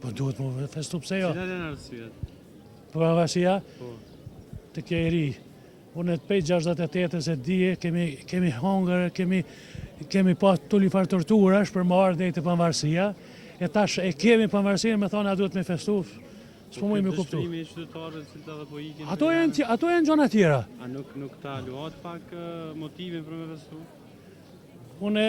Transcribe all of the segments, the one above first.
Po duhet më festu pse jo? Cilat janë arsyet? Pavarësia Po. të kjo i ri. Unë të pej 68 se dije, kemi hongër, kemi pas tulli farë torturash për më ardhe të pavarësia, e tash e kemi pavarësia, me thonë a duhet me festu. S'po mu i me kuptu. Dështrimi i qytetarëve të cilët edhe po ikin. Ato janë gjona tjera. A nuk ta luat pak motivin për me festu? Unë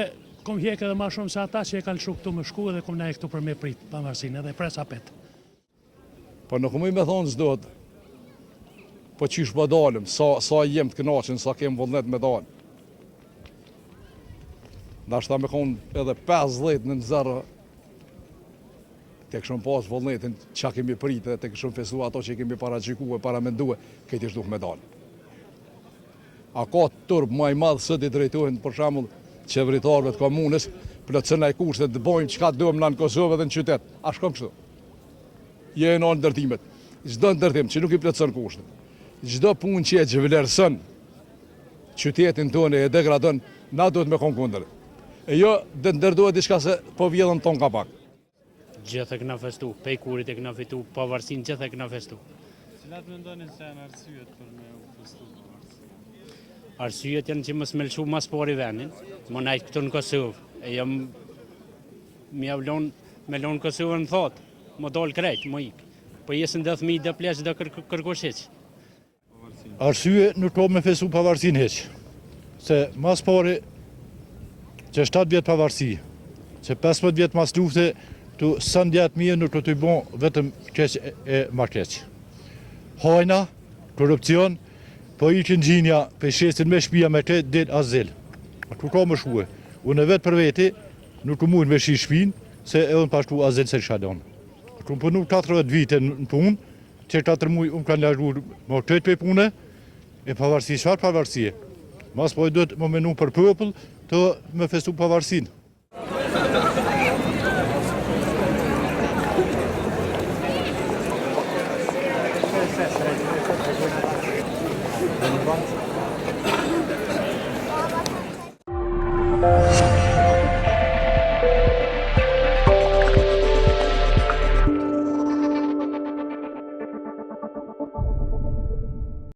kom hjek edhe ma shumë se ata që e kanë shku këtu me shku edhe kom ne këtu për me prit pavarësin edhe pres apet. Po nuk më i me thonë s'dojt, po qysh po dalim, sa jem të kënaqen, sa kem vullnet me dalë. Nashta me konë edhe 50 në zërë, te këshëm pas vullnetin qa kemi pritë, te këshëm festu ato që kemi paraqyku e paramendue, këti shduh me dalë. A ka turp ma i madhë së të drejtojnë për shembull qeveritarëve të komunës, plotësën e kushtet të bojmë çka duhem në Kosovë dhe në qytet. A shkon kështu? Je në ndërtimet. Çdo ndërtim që nuk i plotëson kushtet. Çdo punë që e zhvlerëson qytetin tonë e degradon, na duhet me kon kundër. E jo të ndërdohet diçka se po vjedhën ton ka pak. Gjithë e këna festu, pej kurit e këna fitu, pavarësin gjithë e këna festu. Cilat mendoni se janë arsyet për me u festu pavarësia? Arsyet janë që mos me lëshu mas pori venin, më najtë këtu në Kosovë, e jam mi avlon me lonë Kosovën thotë, më dolë krejt, më ikë. Po jesën dhe thmi dhe plesh dhe kërkosh heq. Arsye nuk ka me festu pavarësin heq. Se mas pari që 7 vjetë pavarësi, që 15 vjetë mas lufte, tu sën djetë mije nuk të i bon vetëm keq e ma keq. Hajna, korupcion, po i që në gjinja për shesin me shpia me të dit azil. Ku ka më shkue. Unë vetë për veti nuk të mujnë me shi shpin, se e unë pashtu azil se shadon. Ku më punu 40 vite në punë, që 4 muj unë kanë lashgur më të për punë, e pavarësi, shfar pavarësie. Mas po i duhet më menu për popull të me festu pavarësin. Thank you.